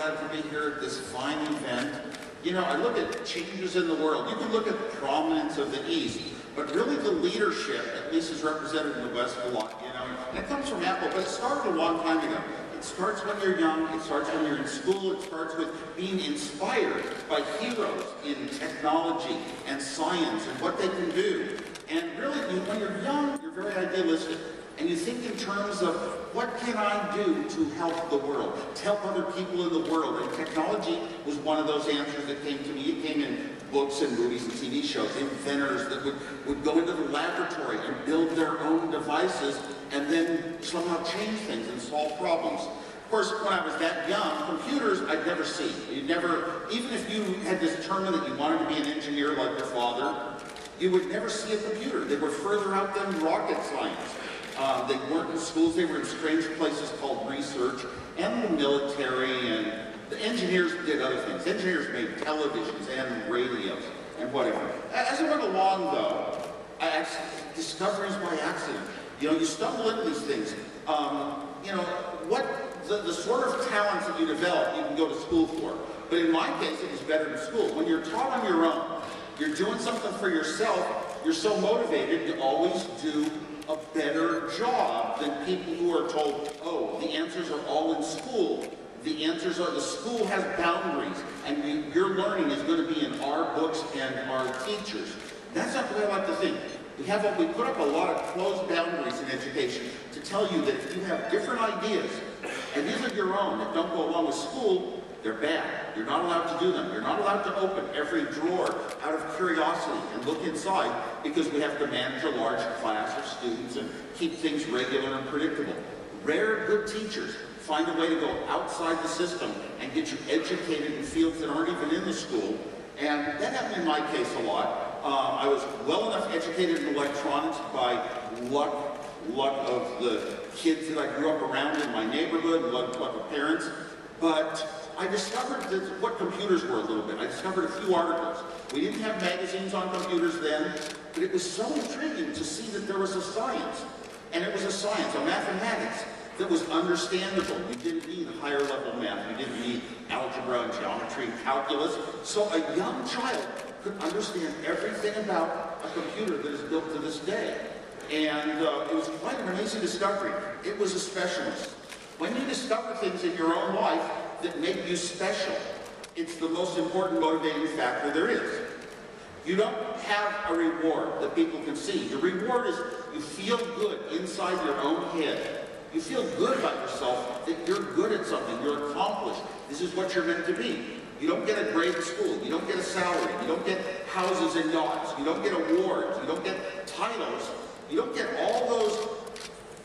glad to be here at this fine event. You know, I look at changes in the world. You can look at the prominence of the East, but really the leadership, at least is represented in the West a lot, you know. And it comes from Apple, but it started a long time ago. It starts when you're young, it starts when you're in school, it starts with being inspired by heroes in technology and science and what they can do. And really, when you're young, you're very idealistic. And you think in terms of, what can I do to help the world, to help other people in the world? And technology was one of those answers that came to me. It came in books and movies and TV shows, inventors that would go into the laboratory and build their own devices and then somehow change things and solve problems. Of course, when I was that young, computers I'd never see. You'd never, even if you had determined that you wanted to be an engineer like your father, you would never see a computer. They were further out than rocket science. They weren't in schools, they were in strange places called research, and the military, and the engineers did other things. Engineers made televisions and radios and whatever. As I went along, though, discoveries by accident. You know, you stumble into these things. You know, the sort of talents that you develop, you can go to school for. But in my case, it was better in school. When you're taught on your own, you're doing something for yourself, you're so motivated, you always do a better job than people who are told, oh, the answers are all in school. The answers are, the school has boundaries, and your learning is going to be in our books and our teachers. That's not the way I like to think. We put up a lot of closed boundaries in education to tell you that if you have different ideas of your own that don't go along with school, they're bad. You're not allowed to do them. You're not allowed to open every drawer out of curiosity and look inside, because we have to manage a large class of students and keep things regular and predictable. Rare good teachers find a way to go outside the system and get you educated in fields that aren't even in the school. And that happened in my case a lot. I was well enough educated in electronics by luck of the kids that I grew up around in my neighborhood, luck of parents. But I discovered what computers were a little bit. I discovered a few articles. We didn't have magazines on computers then, but it was so intriguing to see that there was a science. And it was a science, a mathematics, that was understandable. You didn't need higher level math. You didn't need algebra and geometry and calculus. So a young child could understand everything about a computer that is built to this day. And it was quite an amazing discovery. It was a specialist. When you discover things in your own life that make you special, it's the most important motivating factor there is. You don't have a reward that people can see. The reward is you feel good inside your own head. You feel good about yourself, that you're good at something, you're accomplished. This is what you're meant to be. You don't get a grade at school, you don't get a salary, you don't get houses and yachts, you don't get awards, you don't get titles, you don't get all those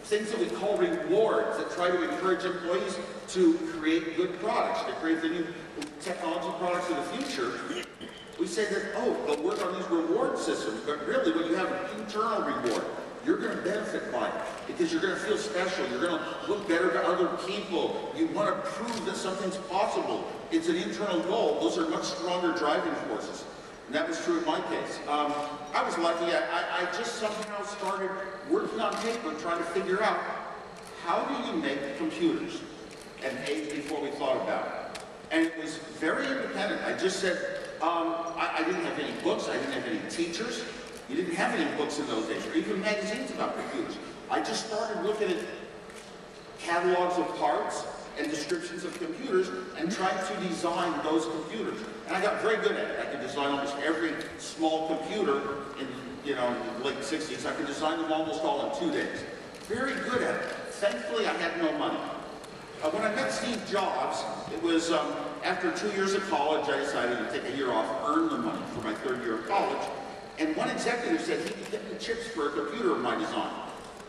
things that we call rewards that try to encourage employees to create good products, to create the new technology products of the future. We say that, oh, they'll work on these reward systems, but really when you have an internal reward, you're going to benefit by it because you're going to feel special. You're going to look better to other people. You want to prove that something's possible. It's an internal goal. Those are much stronger driving forces. And that was true in my case. I was lucky. I just somehow started working on paper trying to figure out, how do you make computers at an age before we thought about it? And it was very independent. I just said, I didn't have any books. I didn't have any teachers. You didn't have any books in those days, or even magazines about computers. I just started looking at catalogs of parts and descriptions of computers and tried to design those computers. And I got very good at it. I could design almost every small computer in, the late 60s. I could design them almost all in 2 days. Very good at it. Thankfully, I had no money. When I met Steve Jobs, it was after 2 years of college, I decided to take a year off, earn the money for my 3rd year of college. And one executive said he could get me chips for a computer of my design.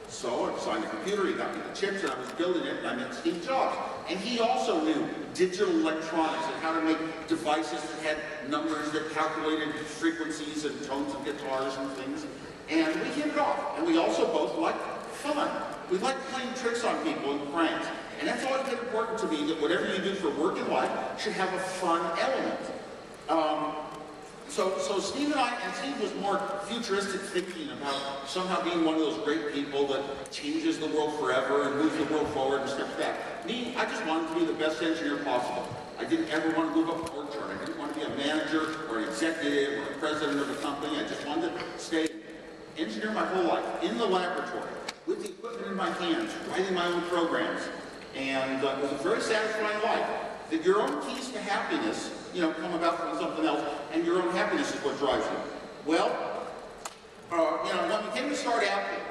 So I designed a computer, he got me the chips, and I was building it, and I met Steve Jobs. And he also knew digital electronics and how to make devices that had numbers that calculated frequencies and tones of guitars and things. And we hit it off. And we also both liked fun. We liked playing tricks on people and pranks. And that's always been important to me, that whatever you do for work and life should have a fun element. So Steve and Steve was more futuristic thinking about somehow being one of those great people that changes the world forever and moves the world forward and stuff like that. Me, I just wanted to be the best engineer possible. I didn't ever want to move up the org chart. I didn't want to be a manager or an executive or a president of a company. I just wanted to stay engineer my whole life in the laboratory with the equipment in my hands, writing my own programs. And it was a very satisfying life. That your own keys to happiness, come about from something else, and your own happiness is what drives you. Well, when we came to start Apple,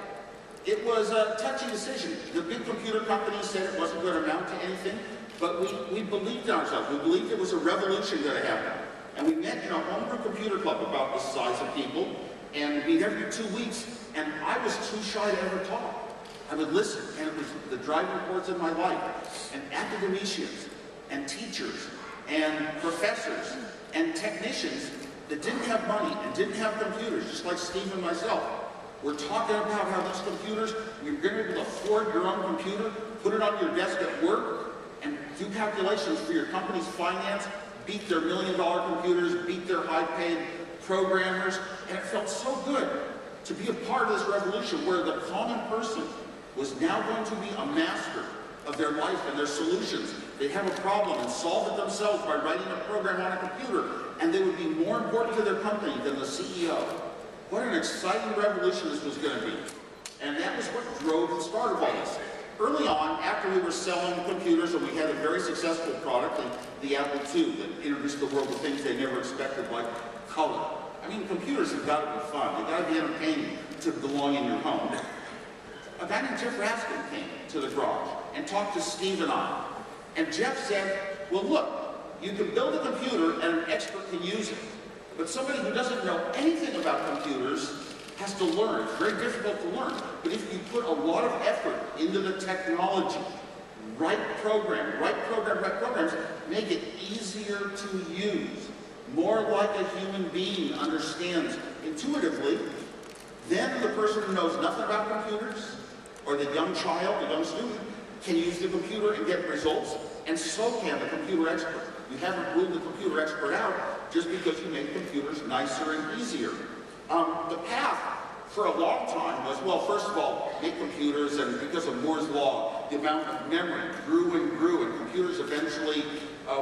it was a touchy decision. The big computer companies said it wasn't going to amount to anything, but we believed in ourselves. We believed it was a revolution going to happen. And we met in a homebrew computer club about the size of people, and we'd every 2 weeks, and I was too shy to ever talk. I would listen, and it was the driving force in my life. And academicians, and teachers, and professors, and technicians that didn't have money and didn't have computers, just like Steve and myself. We're talking about how these computers, you're going to be able to afford your own computer, put it on your desk at work, and do calculations for your company's finance, beat their $1 million computers, beat their high-paid programmers, and it felt so good to be a part of this revolution where the common person was now going to be a master of their life and their solutions. They'd have a problem and solve it themselves by writing a program on a computer, and they would be more important to their company than the CEO. What an exciting revolution this was going to be. And that was what drove the start of all this. Early on, after we were selling computers and we had a very successful product, the Apple II, that introduced the world to things they never expected, like color. I mean, computers have got to be fun. They've got to be entertaining to belong in your home. A guy named Jeff Raskin came to the garage and talked to Steve and I. And Jeff said, well, look, you can build a computer and an expert can use it. But somebody who doesn't know anything about computers has to learn. It's very difficult to learn. But if you put a lot of effort into the technology, write programs, make it easier to use, more like a human being understands intuitively, then the person who knows nothing about computers, or the young child, the young student, can use the computer and get results, and so can the computer expert. You haven't ruled the computer expert out just because you make computers nicer and easier. The path for a long time was, well, first of all, make computers, and because of Moore's law, the amount of memory grew and computers eventually,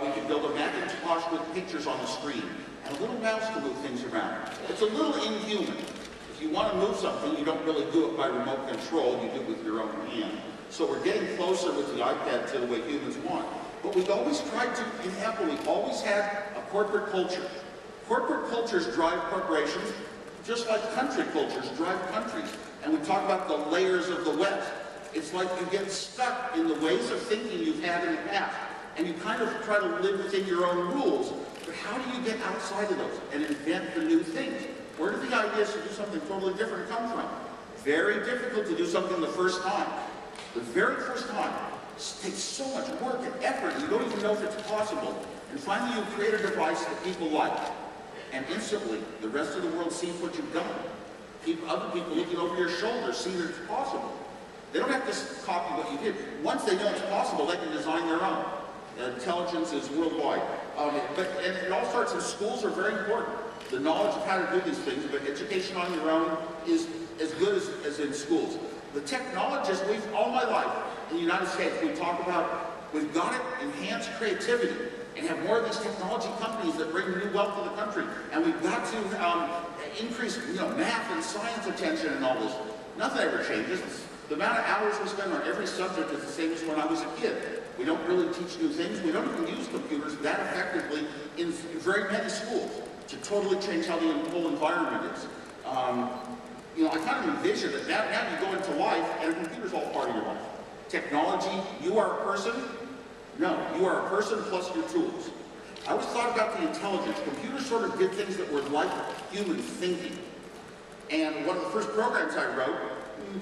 we could build a Macintosh with pictures on the screen, and a little mouse to move things around. It's a little inhuman. If you want to move something, you don't really do it by remote control, you do it with your own hand. So we're getting closer with the iPad to the way humans want. But we've always tried to, in Apple, we've always had a corporate culture. Corporate cultures drive corporations, just like country cultures drive countries. And we talk about the layers of the West. It's like you get stuck in the ways of thinking you've had in the past. And you kind of try to live within your own rules. But how do you get outside of those and invent the new things? Where do the ideas to do something totally different come from? Very difficult to do something the first time. The very first time. It takes so much work and effort, you don't even know if it's possible. And finally you create a device that people like. And instantly, the rest of the world sees what you've done. Other people looking over your shoulder see that it's possible. They don't have to copy what you did. Once they know it's possible, they can design their own. Intelligence is worldwide. And it all starts in schools are very important. The knowledge of how to do these things, but education on your own is as good as in schools. The technologists, all my life in the United States, we talk about, we've got to enhance creativity and have more of these technology companies that bring new wealth to the country. And we've got to increase math and science attention and all this. Nothing ever changes. The amount of hours we spend on every subject is the same as when I was a kid. We don't really teach new things. We don't even use computers that effectively in very many schools to totally change how the whole environment is. I kind of envision that now you go into life and a computer's all part of your life. Technology, you are a person? No, you are a person plus your tools. I always thought about the intelligence. Computers sort of did things that were like human thinking. And one of the first programs I wrote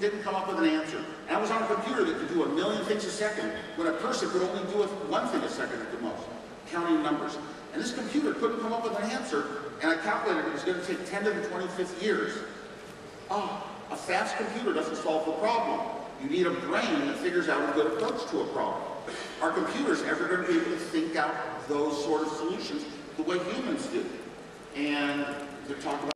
didn't come up with an answer. And I was on a computer that could do 1 million things a second, when a person could only do one thing a second at the most, counting numbers. And this computer couldn't come up with an answer, and I calculated it was going to take 10 to the 25th years. A fast computer doesn't solve the problem. You need a brain that figures out a good approach to a problem. Are computers ever going to be able to think out those sort of solutions the way humans do? and to talk about